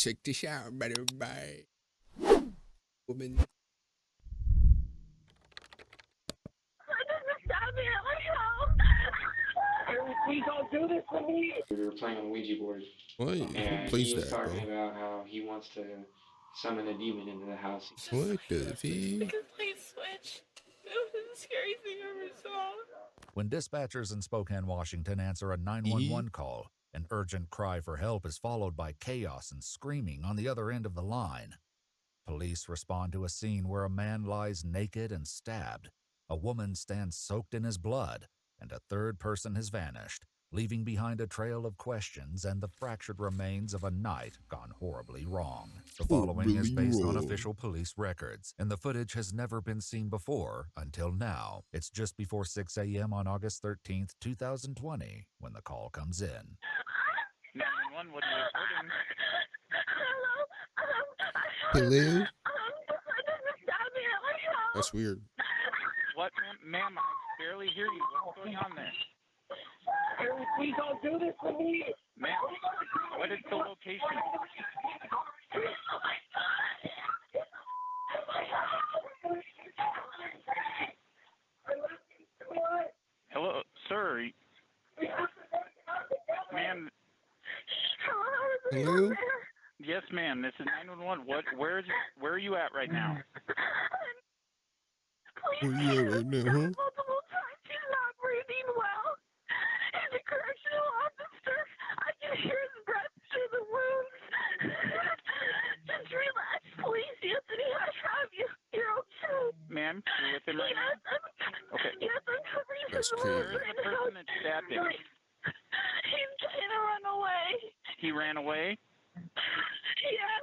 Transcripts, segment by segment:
Check this out, everybody. Woman. Please don't do this to me. We were playing on the Ouija board, What? Who and plays he was that, talking bro? about how he wants to summon a demon into the house. What the V? Complete switch. It was the scariest thing I ever saw. When dispatchers in Spokane, Washington answer a 911 call, an urgent cry for help is followed by chaos and screaming on the other end of the line. Police respond to a scene where a man lies naked and stabbed, a woman stands soaked in his blood, and a third person has vanished, leaving behind a trail of questions and the fractured remains of a night gone horribly wrong. The following is based on official police records, and the footage has never been seen before until now. It's just before 6 a.m. on August 13th, 2020, when the call comes in. 911, what are you reporting? Hello? That's weird. What, ma'am? I barely hear you. What's going on there? Please don't do this to me. Ma'am, what is the location? Hello, sir. Ma'am. Hello? Yes, ma'am. This is 911. Where are you at right now? Where you at right now, huh? Multiple times he's not breathing well. He's a correctional officer. I can hear his breath through the wounds. Just relax, please, Anthony. I have you. You're okay. Ma'am, you're with him right now? Okay. Yes, I'm covering That's his cool. wounds. Where is the person that stabbed him? He's trying to run away. He ran away? Yeah,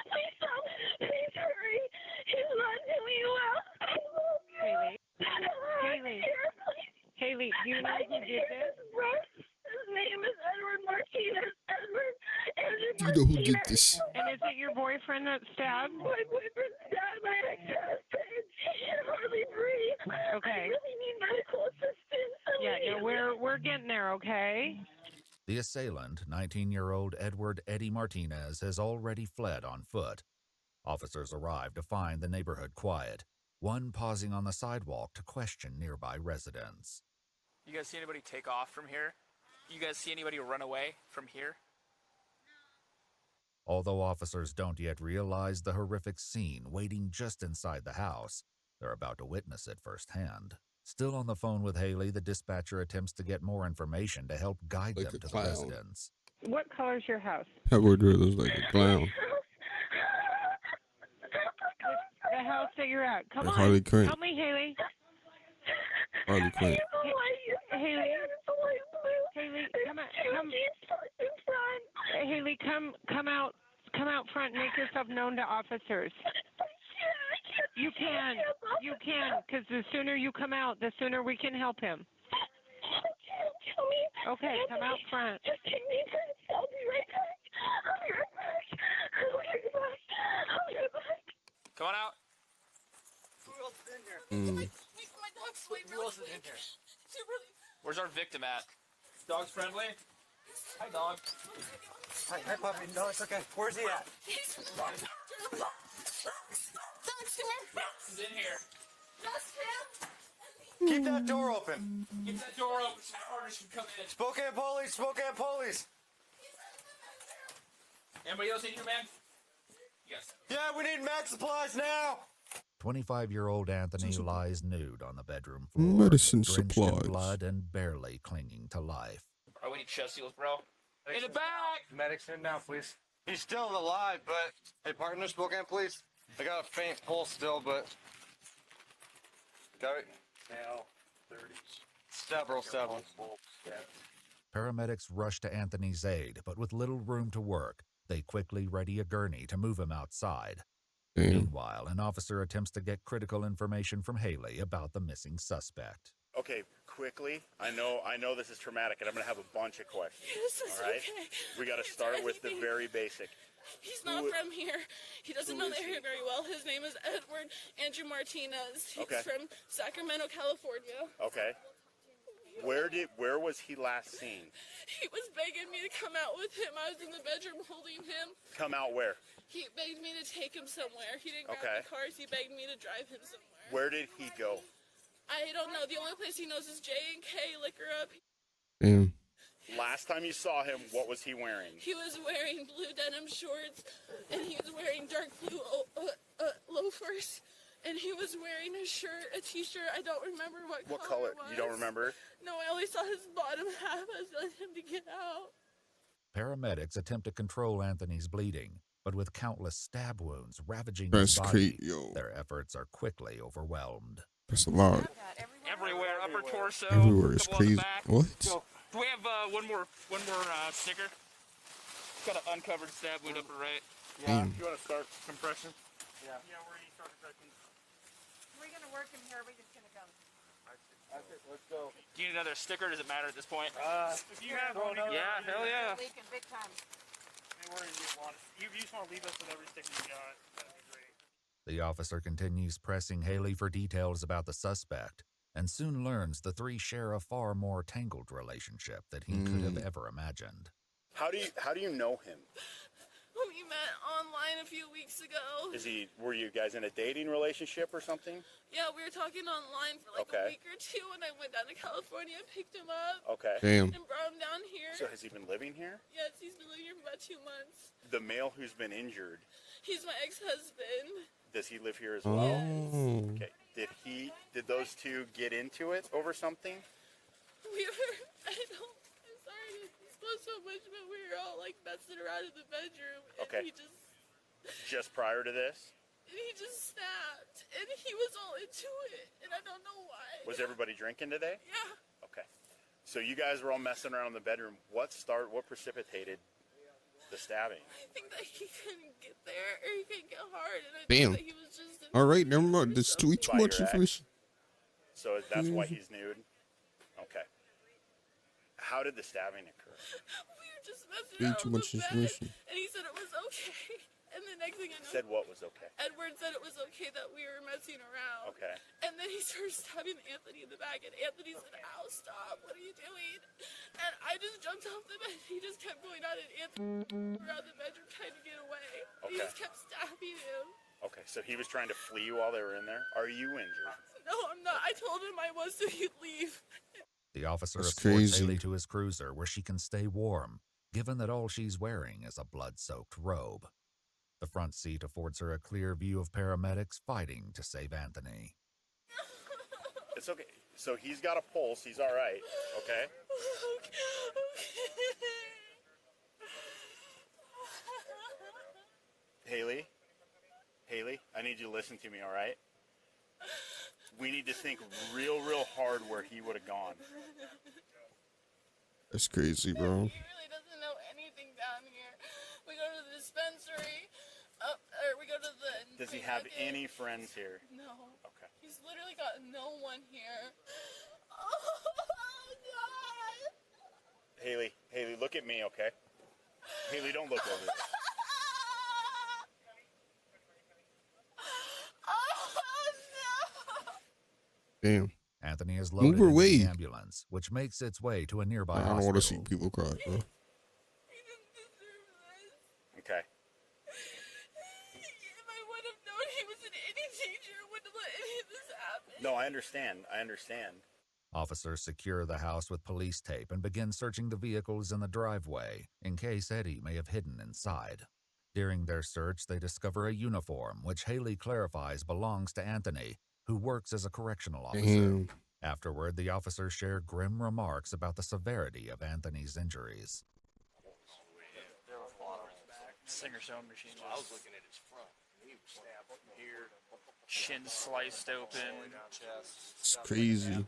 please stop. Please hurry. He's not doing well. Haley. Haley, do you know who did this? His name is Edward Martinez. Edward Do you know who did this? And is it your boyfriend that stabbed? My boyfriend stabbed my ex-husband. He can hardly breathe. Okay. I really need medical assistance. Yeah, we're getting there, okay? The assailant, 19-year-old Edward Eddie Martinez, has already fled on foot. Officers arrive to find the neighborhood quiet, one pausing on the sidewalk to question nearby residents. You guys see anybody take off from here? You guys see anybody run away from here? Although officers don't yet realize the horrific scene waiting just inside the house, they're about to witness it firsthand. Still on the phone with Haley, the dispatcher attempts to get more information to help guide Like them a to clown. the residents. What color's your house? Edward looks like a clown. The house that you're at. Come Like on. Harley Quinn. Help me, Haley. Harley Quinn. Haley, Haley, come out front and make yourself known to officers. You can, because the sooner you come out, the sooner we can help him. Okay, come out front. Just take me a minute. I'll be right back. I'll be right back. I'll be right back. I'll be right back. Come on out. Who else is in here? Mm. My dog's sleeping. Who else is in here? Where's our victim at? Dog's friendly? Hi, dog. Hi, puppy. No, it's okay. Where's he at? Dog's He's in here. Keep that door open. Get that door open so foreigners can come in. Spokane police, Spokane police. Anybody else in here, man? Yes. Yeah, we need max supplies now. 25-year-old Anthony lies nude on the bedroom floor, Medicine drenched in supplies. blood and barely clinging to life. All right, we need chest seals, bro. In the back! Medics in now, please. He's still alive, but hey, partner, Spokane police. I got a faint pulse still, but got it. Now, 30s. Several. Paramedics rush to Anthony's aid, but with little room to work, they quickly ready a gurney to move him outside. Damn. Meanwhile, an officer attempts to get critical information from Haley about the missing suspect. Okay, quickly. I know this is traumatic, and I'm gonna have a bunch of questions. This is all right? okay. We got to start with the very basic. He's not from here. He doesn't know the area very well. His name is Edward Andrew Martinez. He's Okay. from Sacramento, California. Okay. Where was he last seen? He was begging me to come out with him. I was in the bedroom holding him. Come out where? He begged me to take him somewhere. He didn't grab Okay. the cars. He begged me to drive him somewhere. Where did he go? I don't know. The only place he knows is J&K Liquor Up. Damn. Last time you saw him, what was he wearing? He was wearing blue denim shorts, and he was wearing dark blue loafers, and he was wearing a shirt, a t-shirt. I don't remember what color it was. You don't remember? No, I only saw his bottom half. I was telling him to get out. Paramedics attempt to control Anthony's bleeding, but with countless stab wounds ravaging his That's body, crazy, yo. their efforts are quickly overwhelmed. That's a lot. Everywhere, upper torso. Everywhere is couple on the crazy. back. What? Do we have one more sticker? Got an uncovered stab wound upper right. Yeah. Damn. You want to start compression? Yeah, we're going to start compression. We're going to work him here. We're just going to go. That's it. Let's go. Do you need another sticker? Does it matter at this point? If you have one, Yeah, hell yeah. Leaking big time. we're going to need one. You just want to leave us with every sticker you got. That'd be great. The officer continues pressing Haley for details about the suspect, and soon learns the three share a far more tangled relationship than he could have ever imagined. How do you know him? We met online a few weeks ago. Were you guys in a dating relationship or something? Yeah, we were talking online for like a week or two, and I went down to California and picked him up. Okay. Damn. And brought him down here. So has he been living here? Yes, he's been living here for about 2 months. The male who's been injured, He's my ex-husband. does he live here as well? Oh. Okay. Did those two get into it over something? I'm sorry to disclose so much, but we were all like messing around in the bedroom. And Okay. he Just prior to this? just snapped. And he was all into it. And I don't know why. Was everybody drinking today? Yeah. Okay. So you guys were all messing around in the bedroom. What precipitated the stabbing? I think that he couldn't get there, or he couldn't get hard. And I Damn. think that he was just All right, never mind. That's too By much your ex? information. So that's why he's nude? Okay. How did the stabbing occur? We were just messing Way around too on much the bed, information. and he said it was okay. And the next thing I know, Said what was okay? Edward said it was okay that we were messing around. Okay. And then he started stabbing Anthony in the back, and Anthony said, "Ow, stop, what are you doing?" And I just jumped off the bed. He just kept going on, and Anthony around the bedroom trying to get away. He Okay. just kept stabbing him. Okay, so he was trying to flee while they were in there? Are you injured? No, I'm not. I told him I was, so he'd leave. The officer That's escorts crazy. Haley to his cruiser where she can stay warm, given that all she's wearing is a blood-soaked robe. The front seat affords her a clear view of paramedics fighting to save Anthony. It's okay. So he's got a pulse. He's all right. Okay? Haley, I need you to listen to me, all right? We need to think real hard where he would have gone. That's crazy, bro. He really doesn't know anything down here. We go to the dispensary, or we go to the... Does he have any friends here? No. Okay. He's literally got no one here. Oh, God. Haley, look at me, okay? Haley, don't look over there. Damn. Anthony is loaded her into way. the ambulance, which makes its way to a nearby I don't hospital. want to see people cry, bro. He didn't deserve this. Okay. If I would have known he was in any danger, I wouldn't have let any of this happen. No, I understand. Officers secure the house with police tape and begin searching the vehicles in the driveway in case Eddie may have hidden inside. During their search, they discover a uniform, which Haley clarifies belongs to Anthony, who works as a correctional officer. Damn. Afterward, the officers share grim remarks about the severity of Anthony's injuries. Singer sewing machine. I was looking at his front. He was stabbed here, shin sliced open. It's crazy. And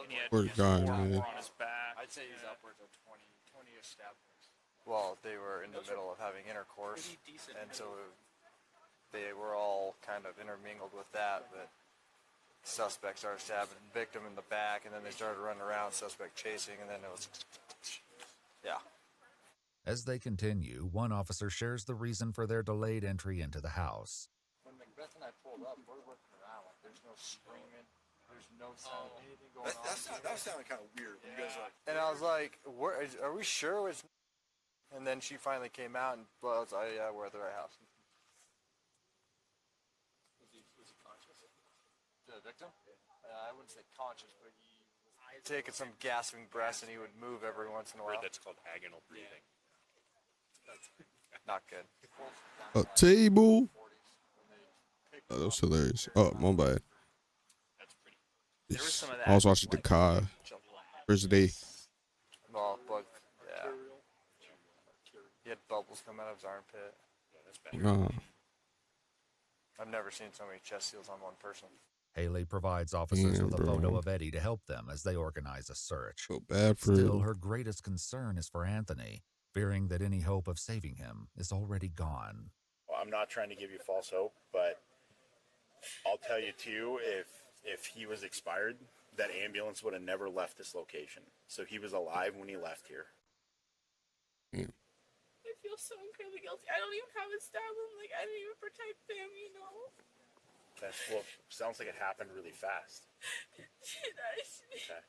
he had Poor guy, four man. more on his back. I'd say he's upwards of 20-ish stab wounds. Well, they were in the middle of having intercourse, and so they were all kind of intermingled with that, but suspect started stabbing victim in the back, and then they started running around, suspect chasing, and then it was, yeah. As they continue, one officer shares the reason for their delayed entry into the house. When Macbeth and I pulled up, we're looking around, like there's no screaming, There's no sign of anything going on. That sounded kind of weird. You guys like, and I was like, are we sure it's? And then she finally came out and I was like, yeah, we're at the right house. Was he conscious? The victim? I wouldn't say conscious, but he was taking some gasping breaths and he would move every once in a while. That's called agonal breathing. Not good. A table. Oh, that was hilarious. Oh, my bad. That's pretty. There was some of that. I was watching the car. First day. Well, but yeah. He had bubbles come out of his armpit. Yeah, that's bad. I've never seen so many chest seals on one person. Haley provides officers with a photo of Eddie to help them as they organize a search. Feel bad for Still, him. her greatest concern is for Anthony, fearing that any hope of saving him is already gone. Well, I'm not trying to give you false hope, but I'll tell you too, if he was expired, that ambulance would have never left this location. So he was alive when he left here. Yeah. I feel so incredibly guilty. I don't even have a stab wound. Like, I didn't even protect them, you know? Well, sounds like it happened really fast. Did I? Okay.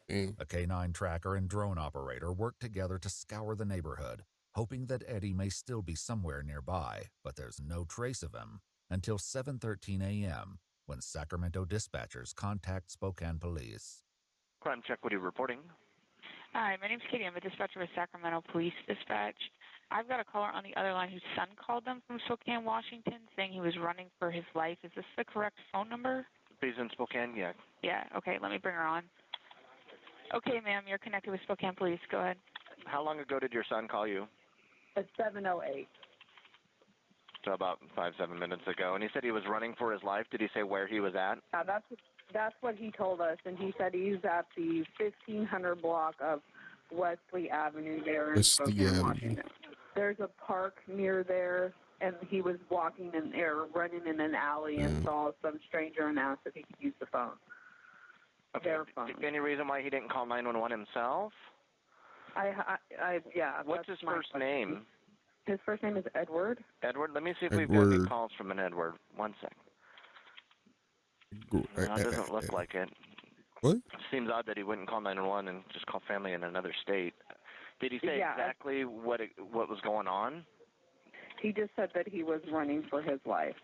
Damn. A canine tracker and drone operator work together to scour the neighborhood, hoping that Eddie may still be somewhere nearby, but there's no trace of him until 7:13 a.m. when Sacramento dispatchers contact Spokane police. Crime check, what are you reporting? Hi, my name's Katie. I'm a dispatcher with Sacramento Police Dispatch. I've got a caller on the other line whose son called them from Spokane, Washington, saying he was running for his life. Is this the correct phone number? He's in Spokane, yeah. Yeah, okay, let me bring her on. Okay, ma'am, you're connected with Spokane Police. Go ahead. How long ago did your son call you? At 7:08. So about 5-7 minutes ago. And he said he was running for his life. Did he say where he was at? That's what he told us, and he said he's at the 1500 block of Wesley Avenue there in Spokane, Washington. There's a park near there, and he was walking in there, running in an alley, and saw some stranger and asked if he could use the phone. Okay. Their phone. Any reason why he didn't call 911 himself? Yeah. What's his first name? His first name is Edward. Edward? Let me see if we've got any calls from an Edward. 1 sec. No, it doesn't look like it. What? Seems odd that he wouldn't call 911 and just call family in another state. Did he say exactly what was going on? He just said that he was running for his life.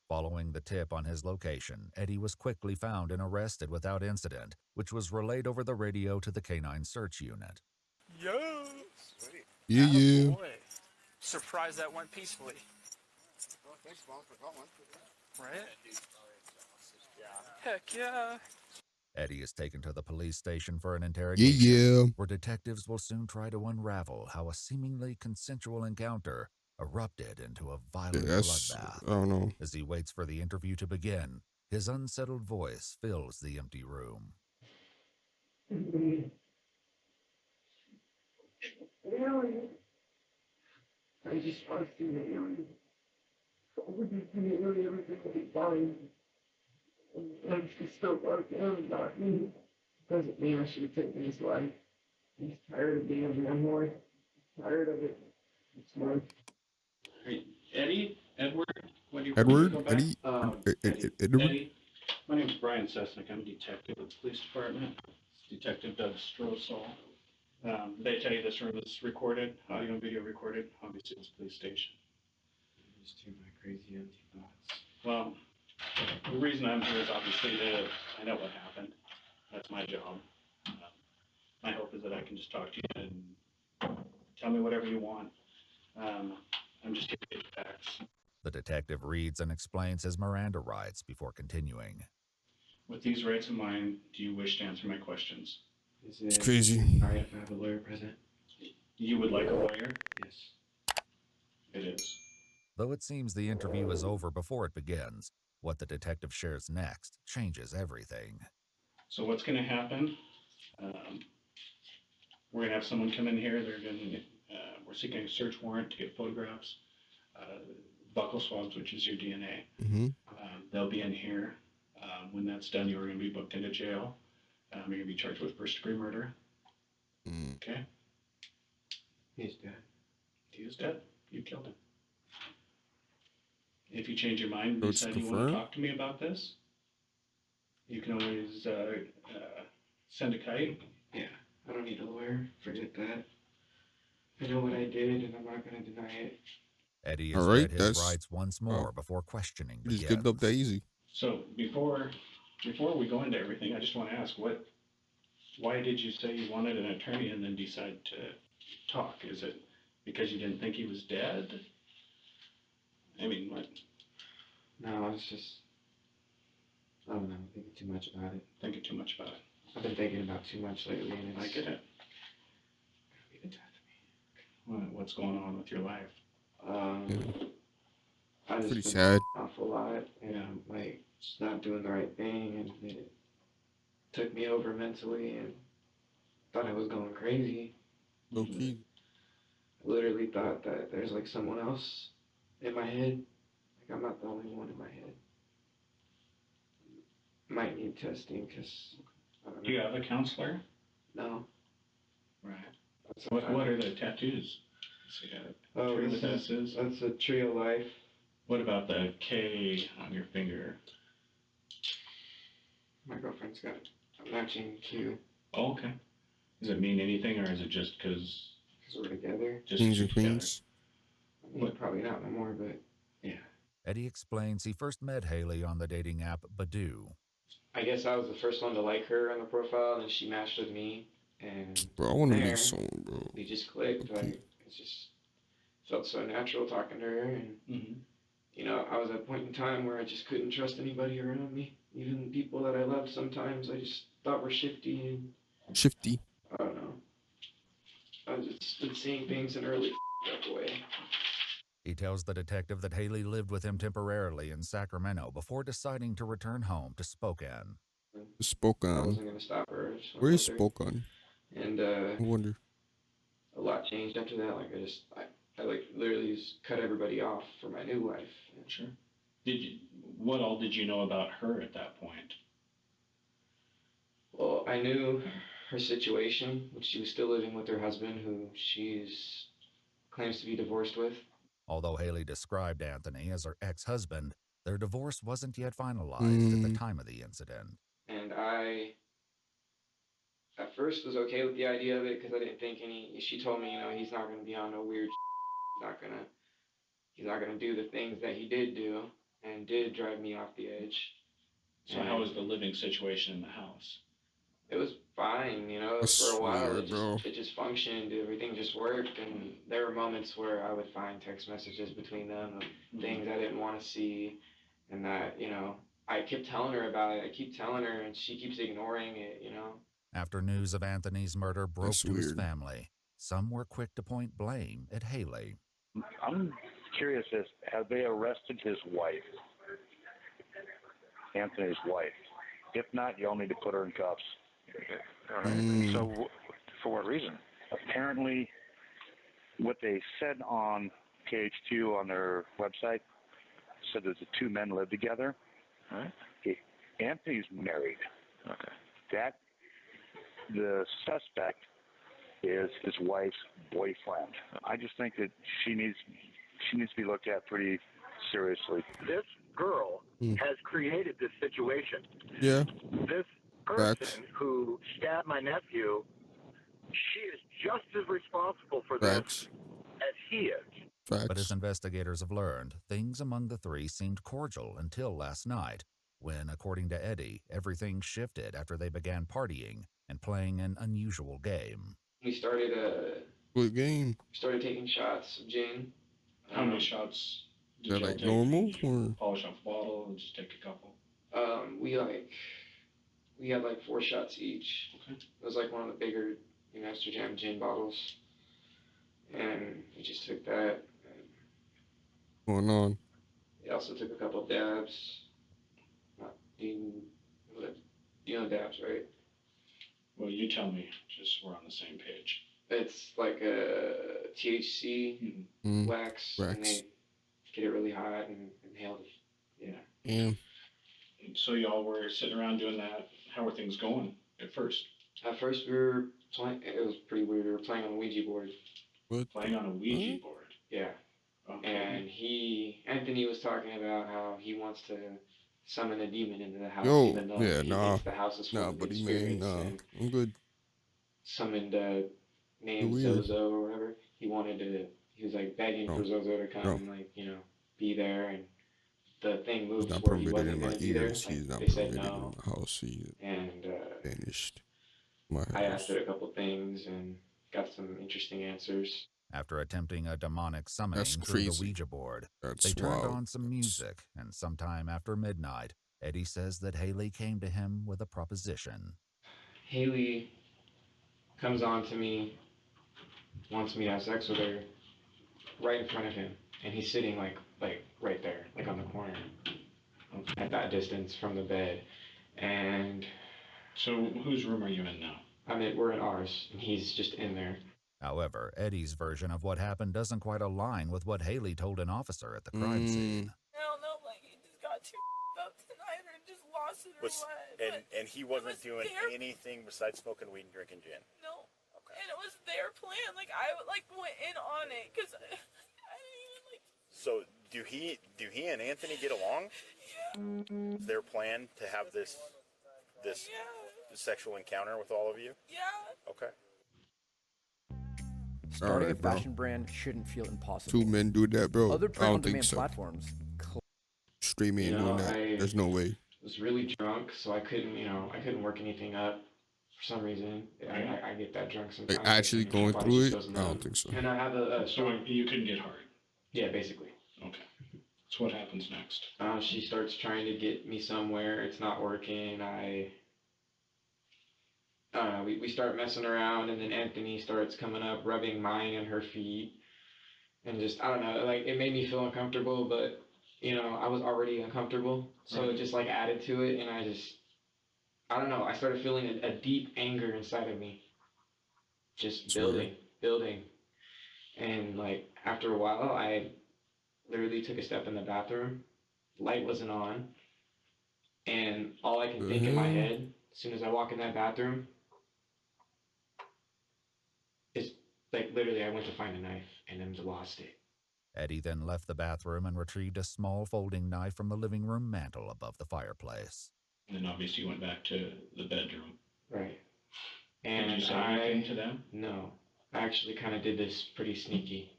Following the tip on his location, Eddie was quickly found and arrested without incident, which was relayed over the radio to the Canine Search Unit. Yo! Sweet. Yeah. Boy. Surprised that went peacefully. Well, thanks, Mom, for calling. Right? Heck yeah. Eddie is taken to the police station for an interrogation, where detectives will soon try to unravel how a seemingly consensual encounter erupted into a violent bloodbath. I don't know. As he waits for the interview to begin, his unsettled voice fills the empty room. I just want to see the alien. Everything will be fine. And she's still working on not me. Doesn't mean I should have taken his life. He's tired of being a memoir. Tired of it. It's more. Hey, Eddie? Edward? Edward? Eddie? Edward? Eddie? My name is Brian Sesnick. I'm a detective at the police department. Detective Doug Strosall. Did I tell you this room is recorded, audio and video recorded? Obviously, it's a police station. Just to my crazy empty thoughts. Well, the reason I'm here is obviously to find out what happened. That's my job. My hope is that I can just talk to you and tell me whatever you want. I'm just here to get facts. The detective reads and explains his Miranda rights before continuing. With these rights in mind, do you wish to answer my questions? It's crazy. All right, if I have a lawyer present. You would like a lawyer? Yes. It is. Though it seems the interview is over before it begins, what the detective shares next changes everything. So what's going to happen? We're going to have someone come in here. They're going to. We're seeking a search warrant to get photographs, buccal swabs, which is your DNA. Mm-hmm. They'll be in here. When that's done, you're going to be booked into jail. You're going to be charged with first-degree murder. Okay? He's dead. He is dead. You killed him. If you change your mind and decide you want to talk to me about this, you can always send a kite. Yeah, I don't need a lawyer. Forget that. I know what I did, and I'm not going to deny it. Eddie has read his rights once more before questioning begins. Just get it up that easy. So before we go into everything, I just want to ask, why did you say you wanted an attorney and then decide to talk? Is it because you didn't think he was dead? I mean, what? No, it's just, I don't know, I'm thinking too much about it. Thinking too much about it. I've been thinking about too much lately, and I get it. What's going on with your life? I just pretty been sad. An awful lot, and I'm like just not doing the right thing, and it took me over mentally, and thought I was going crazy. Low key. I literally thought that there's like someone else in my head. Like I'm not the only one in my head. Might need testing because I don't know. Do you have a counselor? No. Right. What are the tattoos? Oh, that's a tree of life. What about the K on your finger? My girlfriend's got a matching Q. Oh, okay. Does it mean anything, or is it just because we're together? Kings and queens. I mean, probably not no more, but yeah. Eddie explains he first met Haley on the dating app Badoo. I guess I was the first one to like her on the profile, and she matched with me. And bro, I want to meet someone, bro. We just clicked. Like it just felt so natural talking to her, and you know, I was at a point in time where I just couldn't trust anybody around me. Even people that I loved sometimes I just thought were shifty. Shifty. I don't know. I just been seeing things in a really up way. He tells the detective that Haley lived with him temporarily in Sacramento before deciding to return home to Spokane. I wasn't going to stop her. Where is Spokane? And I wonder. A lot changed after that. Like I like literally just cut everybody off for my new life. Sure. What all did you know about her at that point? Well, I knew her situation, which she was still living with her husband, who she's claims to be divorced with. Although Haley described Anthony as her ex-husband, their divorce wasn't yet finalized at the time of the incident. And I, at first, was okay with the idea of it because I didn't think she told me, you know, he's not going to be on no weird he's not going to do the things that he did do and did drive me off the edge. So how was the living situation in the house? It was fine, you know, for a while. It just functioned. Everything just worked. And there were moments where I would find text messages between them of things I didn't want to see. And that, you know, I kept telling her about it. I keep telling her and she keeps ignoring it, you know. After news of Anthony's murder broke to his family, some were quick to point blame at Haley. I'm curious as have they arrested his wife, Anthony's wife? If not, y'all need to put her in cuffs. All right. So, for what reason? Apparently, what they said on PH2 on their website said that the two men live together. All right. Anthony's married. Okay. The suspect is his wife's boyfriend. I just think that she needs to be looked at pretty seriously. This girl has created this situation. Yeah. This person who stabbed my nephew, she is just as responsible for this as he is. But as investigators have learned, things among the three seemed cordial until last night, when, according to Eddie, everything shifted after they began partying and playing an unusual game. We started What game? Started taking shots of gin. How many shots did you like take? normal or polish off a bottle and just take a couple? We had like 4 shots each. Okay. It was like one of the bigger, you know, Extra Jam gin bottles. And we just took that. Going on? We also took a couple of dabs. You know dabs, right? Well, you tell me, just so we're on the same page. It's like a THC wax, and they get it really hot and inhale it. Yeah. Yeah. So y'all were sitting around doing that. How were things going at first? At first we were playing. It was pretty weird. We were playing on a Ouija board. What? Playing on a Ouija board? Yeah. And Anthony was talking about how he wants to summon a demon into the house, Yo, even though yeah, he nah. thinks the house is full Nah, of good buddy, man, spirits. nah. And I'm good. summoned a named Weird. Zozo or whatever. He was like begging for Zozo to come, like, be there. And the thing moved He's not where he permitted in wasn't my going to be there. ears. Like, He's not they said permitted no. in my house. He's And banished my house. I asked it a couple things and got some interesting answers. After attempting a demonic summoning through the Ouija board, they turned on some music, and sometime after midnight, Eddie says that Haley came to him with a proposition. Haley comes on to me, wants me to have sex with her, right in front of him, and he's sitting like right there, like on the corner, at that distance from the bed. And so, whose room are you in now? We're in ours, and he's just in there. However, Eddie's version of what happened doesn't quite align with what Haley told an officer at the crime scene. I don't know, like, he just got too up tonight or just lost it or what. And he wasn't doing anything besides smoking weed and drinking gin? No. Okay. And it was their plan. Like, I, went in on it, because I didn't even, So, do he and Anthony get along? Yeah. Is their plan to have this sexual encounter with all of you? Yeah. Okay. Starting Alright, a fashion brand shouldn't feel impossible. 2 men do that, bro. Other I don't think print-on-demand so. platforms. Streaming and doing that. There's no way. Was really drunk, so I couldn't work anything up for some reason. I get that drunk sometimes. Like actually going through it? I don't think so. And I have so you couldn't get hard? Yeah, basically. Okay. So what happens next? She starts trying to get me somewhere. It's not working. We start messing around, and then Anthony starts coming up, rubbing mine and her feet. And just, I don't know, like, it made me feel uncomfortable, but, I was already uncomfortable. So it just, added to it, and I don't know, I started feeling a deep anger inside of me. Just building. And, after a while, I literally took a step in the bathroom. Light wasn't on. And all I can think in my head, as soon as I walk in that bathroom, is, literally I went to find a knife and then lost it. Eddie then left the bathroom and retrieved a small folding knife from the living room mantel above the fireplace. And then obviously you went back to the bedroom. Right. And did you say anything to them? No. I actually kind of did this pretty sneaky.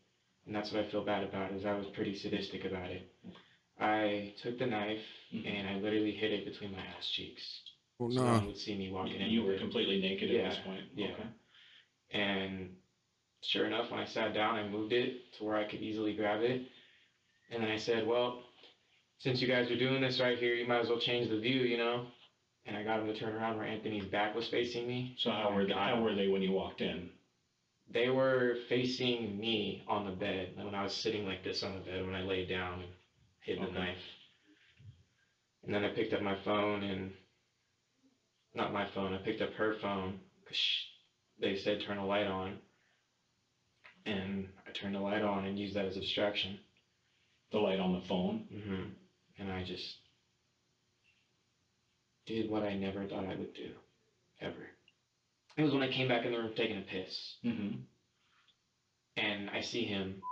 And that's what I feel bad about, is I was pretty sadistic about it. I took the knife and I literally hid it between my ass cheeks. Oh, so no one would see me walking in. You were completely naked at this point? Yeah. Okay. And sure enough, when I sat down, I moved it to where I could easily grab it. And then I said, well, since you guys are doing this right here, you might as well change the view, And I got him to turn around where Anthony's back was facing me. So how were they when you walked in? They were facing me on the bed when I was sitting like this on the bed when I laid down and hid the knife. And then I picked up my phone and... Not my phone, I picked up her phone because they said turn a light on. And I turned the light on and used that as a distraction. The light on the phone? Mm-hmm. And I just did what I never thought I would do, ever. It was when I came back in the room taking a piss. Mm-hmm. And I see him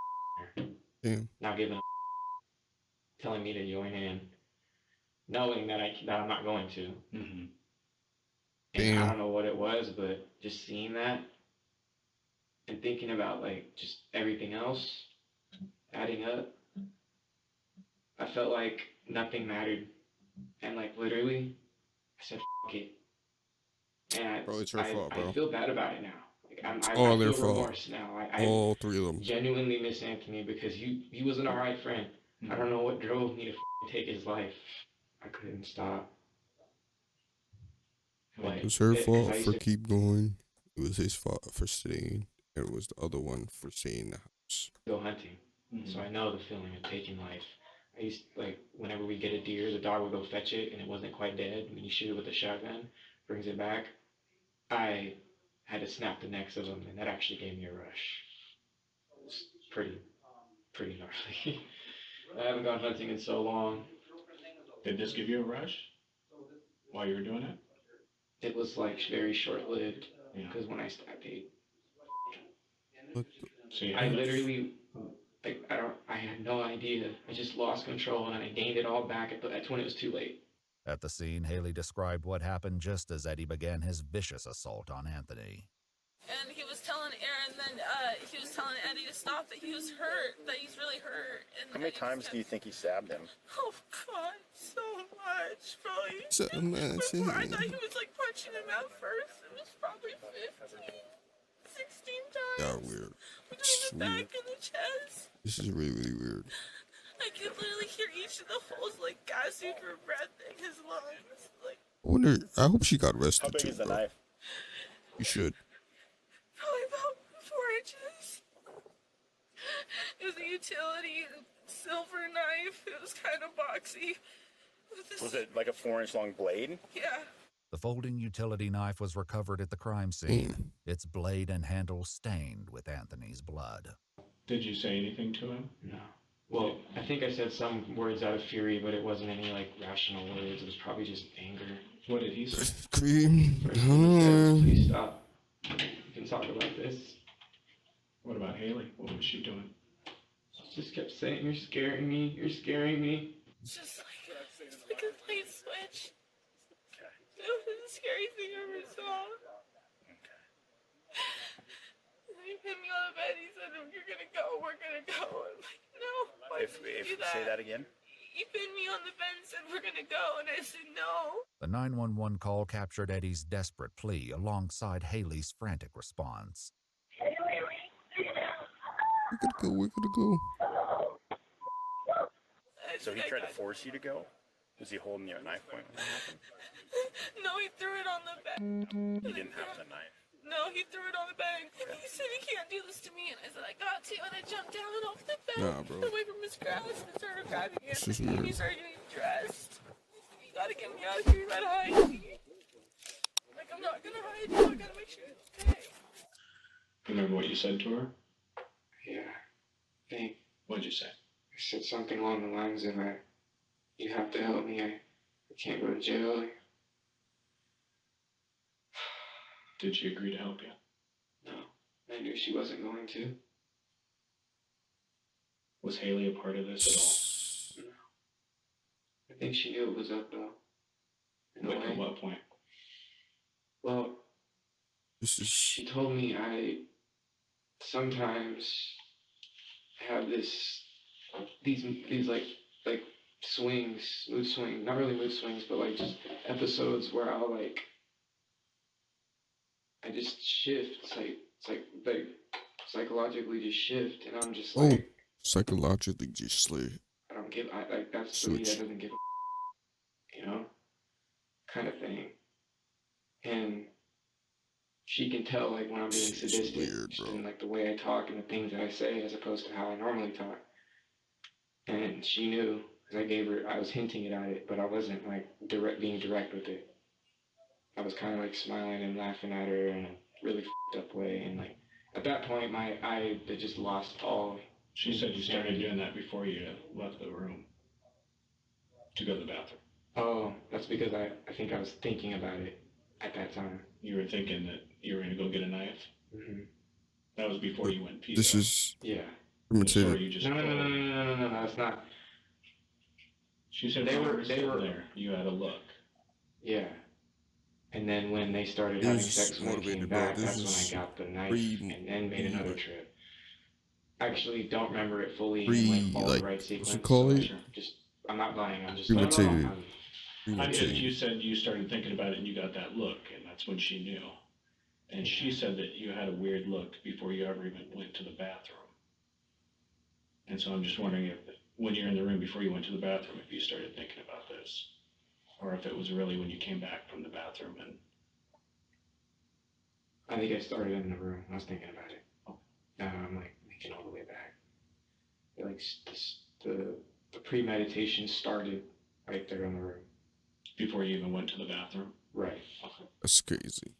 now giving telling me to join in, knowing that I'm not going to. Mm-hmm. And I don't know what it was, but just seeing that and thinking about just everything else adding up, I felt like nothing mattered. And literally, I said, F it. And Bro, it's her fault, bro. I feel bad about it now. I all feel their fault. remorse now. All 3 of them. Genuinely miss Anthony because he was an alright friend. I don't know what drove me to take his life. I couldn't stop. It was her fault for keep going. It was his fault for staying. It was the other one for staying in the house. Go hunting. So I know the feeling of taking life. I used whenever we get a deer, the dog would go fetch it and it wasn't quite dead. When you shoot it with a shotgun, brings it back. I had to snap the necks of them, and that actually gave me a rush. It was pretty gnarly. I haven't gone hunting in so long. Did this give you a rush while you were doing it? It was very short-lived because when I stabbed it, I literally I had no idea. I just lost control and I gained it all back that's when it was too late. At the scene, Haley described what happened just as Eddie began his vicious assault on Anthony. And he was telling Aaron, then he was telling Eddie to stop, that he was hurt, that he's really hurt. And how many times do you think he stabbed him? Oh, God, so much, probably. So much. Before, I thought he was, like, punching him at first. It was probably 15, 16 times. Yeah, weird. Between the back and the chest. This is really, really weird. I could literally hear each of the holes, like, gasping for breath in his lungs. Like, I hope she got arrested. How big too, is the bro. knife? You should. probably about 4 inches. It was a utility silver knife. It was kind of boxy. Was it like a 4-inch long blade? Yeah. The folding utility knife was recovered at the crime scene, its blade and handle stained with Anthony's blood. Did you say anything to him? No. Well, I think I said some words out of fury, but it wasn't any, like, rational words. It was probably just anger. What did he say? Cream. Please stop. We can talk about this. What about Haley? What was she doing? She just kept saying, "You're scaring me. You're scaring me." It's just like a light switch. It was the scariest thing I ever saw. He hit me on the bed. He said, "You're gonna go. We're gonna go." I'm like, "No. Why If would you do say that again. He pinned me on the bed and said, "We're gonna go," and I said, "No." The 911 call captured Eddie's desperate plea alongside Haley's frantic response. We're gonna go. So he tried to force you to go? Was he holding you at knife point when that happened? No, he threw it on the bed. He didn't have the knife. No, he threw it on the bed. And he said, "You can't do this to me." And I said, "I got to." And I jumped down off the bed, Nah, bro. away from his grasp, and started grabbing him. This is And weird. he started getting dressed. He said, "You gotta get me out of here. You gotta hide me." I'm like, "I'm not gonna hide you. I gotta make sure it's okay." Remember what you said to her? Yeah. I think. What'd you say? I said something along the lines of, "You have to help me. I can't go to jail." Did she agree to help you? No. I knew she wasn't going to. Was Haley a part of this at all? No. I think she knew it was up, though. At what point? Well, she told me I sometimes have these like swings, mood swings, not really mood swings, but like just episodes where I'll I just shift. It's like psychologically just shift, and I'm just like, psychologically just slay. I don't give. That's the me that doesn't give a kind of thing. And she can tell like when I'm being sadistic, just in like the way I talk and the things that I say, as opposed to how I normally talk. And she knew because I was hinting at it, but I wasn't like being direct with it. I was kind of like smiling and laughing at her in a really f***ed up way, and like at that point I had just lost all. She said you started doing that before you left the room to go to the bathroom. Oh, that's because I think I was thinking about it at that time. You were thinking that you were going to go get a knife? Mm-hmm. That was before you went pee. This is... Yeah. No, that's not. She said they were there. You had a look. Yeah. And then when they started having sex when I came back, that's when I got the knife and then made another trip. I actually don't remember it fully in all the right sequence. I'm not lying. I'm just I mean, you said you started thinking about it and you got that look, and that's when she knew. And she said that you had a weird look before you ever even went to the bathroom. And so I'm just wondering if, when you're in the room before you went to the bathroom, if you started thinking about this. Or if it was really when you came back from the bathroom and... I think I started in the room. I was thinking about it. I'm like thinking all the way back. Like the premeditation started right there in the room. Before you even went to the bathroom? Right. Okay. That's crazy.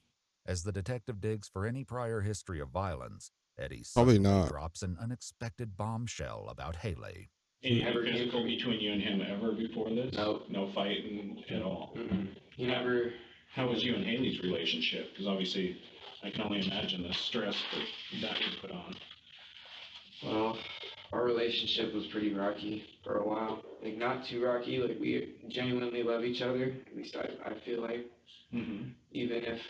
As the detective digs for any prior history of violence, Eddie Probably suddenly not. drops an unexpected bombshell about Haley. Anything physical between you and him ever before this? No. No fighting at all? Mm-mm. He never... How was you and Haley's relationship? Because obviously, I can only imagine the stress that would put on. Well, our relationship was pretty rocky for a while. Like, not too rocky. Like, we genuinely love each other. At least I feel like. Mm-hmm. Even if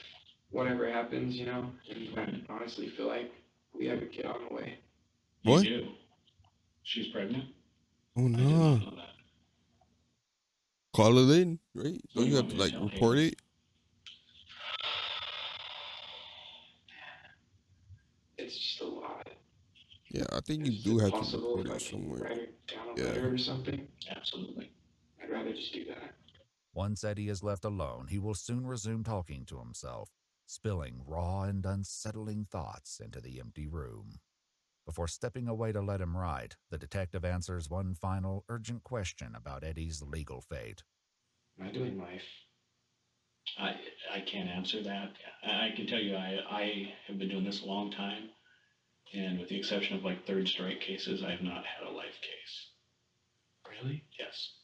whatever happens, you know, and I honestly feel like we have a kid on the way. What? You do? She's pregnant? Oh, I did no. not know that. Call it in, right? What Don't do you you have want to, me to like, tell report Haley? it? It's just a lot. Yeah, I think you Is do it have to possible report if I it can somewhere. write it down a Yeah. letter or something? Absolutely. I'd rather just do that. Once Eddie is left alone, he will soon resume talking to himself, spilling raw and unsettling thoughts into the empty room. Before stepping away to let him write, the detective answers one final urgent question about Eddie's legal fate. Am I doing life? I can't answer that. I can tell you I have been doing this a long time, and with the exception of like third strike cases, I have not had a life case. Really? Yes.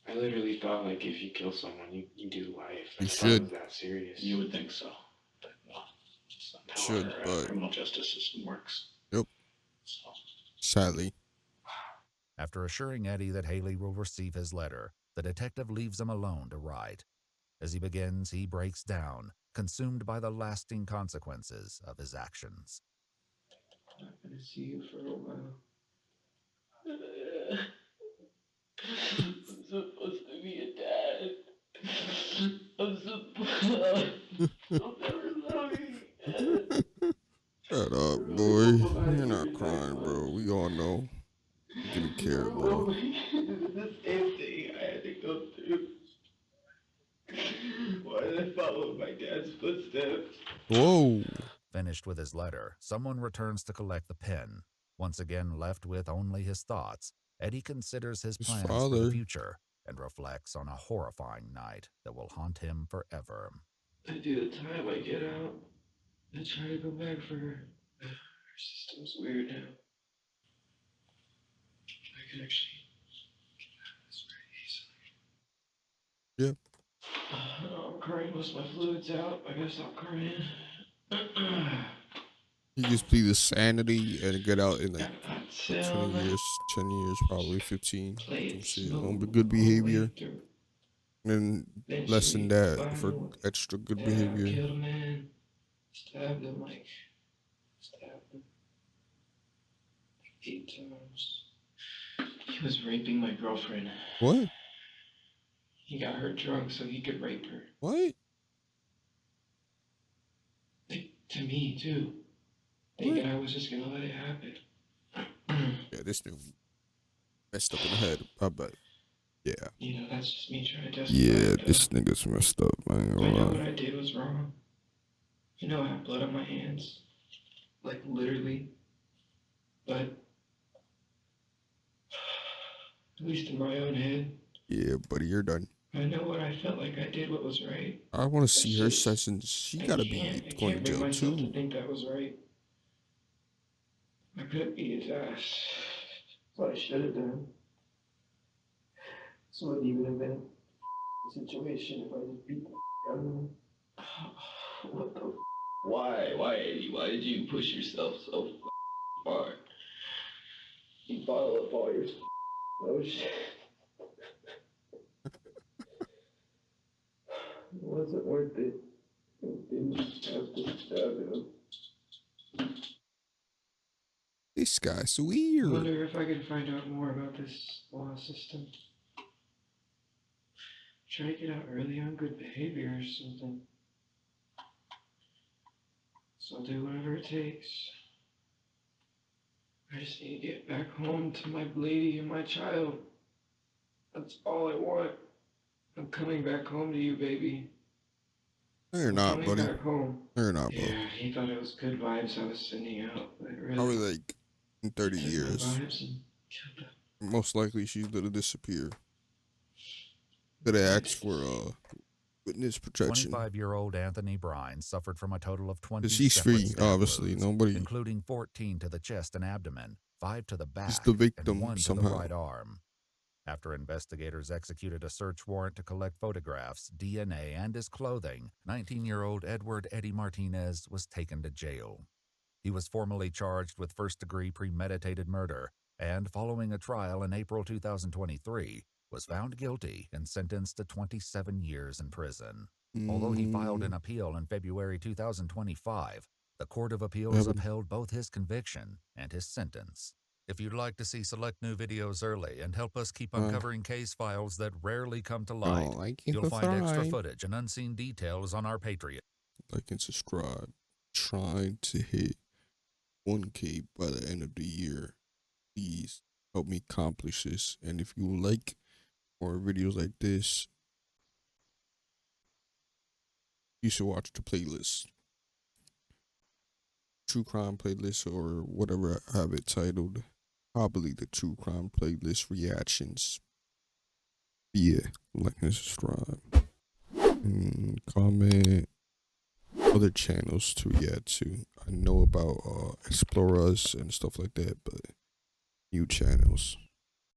I literally thought, like, if you kill someone, you do life. I You thought it should. was that serious. You would think so. But no, it's not how Should, our but... criminal justice system works. Yep. So. Sadly. After assuring Eddie that Haley will receive his letter, the detective leaves him alone to write. As he begins, he breaks down, consumed by the lasting consequences of his actions. I'm not gonna see you for a while. I'm supposed to be a dad. I'm supposed. I'll never love you. Shut up, boy. You're not crying, bro. We all know. You didn't care, bro. Oh my God, the same thing I had to go through. Why did I follow my dad's footsteps? Whoa. Finished with his letter, someone returns to collect the pen. Once again left with only his thoughts, Eddie considers his plans for the future and reflects on a horrifying night that will haunt him forever. I do the time I get out. I try to go back for her. Her system's weird now. I can actually get out of this very easily. Yep. I'm crying. Most of my fluid's out. I gotta stop crying. You just plead the sanity and get out in like 20 years, 10 years, probably 15. Some shit. Good behavior. And less than that for extra good behavior. I killed a man. Stabbed him 8 times. He was raping my girlfriend. What? He got her drunk so he could rape her. What? To me, too. Thinking I was just gonna let it happen. Yeah, this dude messed up in the head. I bet. Yeah. You know, that's just me trying to testify. Yeah, this nigga's messed up, man. I know what I did was wrong. You know, I have blood on my hands. Like, literally. But, at least in my own head, Yeah, buddy, you're done. I know what I felt like I did what was right. I want to see her sessions. She gotta be going to jail too. I think that was right. I could beat his ass. That's what I should have done. This wouldn't even have been a situation if I just beat the out of him. What the Why? Why, Eddie? Why did you push yourself so far? You bottle up all your emotion. It wasn't worth it. It didn't have to stab him. This guy's I weird. wonder if I can find out more about this law system. Try to get out early on good behavior or something. So I'll do whatever it takes. I just need to get back home to my lady and my child. That's all I want. I'm coming back home to you, baby. No, you're not, buddy. Back home. No, you're not, bro. Yeah, he thought it was good vibes I was sending out, but really, Probably like in 30 took my years. vibes and killed them. Most likely she's gonna disappear. Could have asked for witness protection. 25-year-old Anthony Brine suffered from a total of 20 She's separate free, stab obviously. wounds, Nobody. including 14 to the chest and abdomen, 5 to the back, He's the victim and 1 somehow. to the right arm. After investigators executed a search warrant to collect photographs, DNA, and his clothing, 19-year-old Edward Eddie Martinez was taken to jail. He was formally charged with first-degree premeditated murder and, following a trial in April 2023, was found guilty and sentenced to 27 years in prison. Although he filed an appeal in February 2025, the Court of Appeals upheld both his conviction and his sentence. If you'd like to see select new videos early and help us keep uncovering case files that rarely come to light, you'll find extra footage and unseen details on our Patreon. Like and subscribe. Trying to hit 1K by the end of the year. Please help me accomplish this. And if you like more videos like this, you should watch the playlist. True Crime playlist or whatever I have it titled. Probably the True Crime playlist reactions. Yeah, like and subscribe. And comment other channels to react to. I know about Explore Us and stuff like that, but new channels.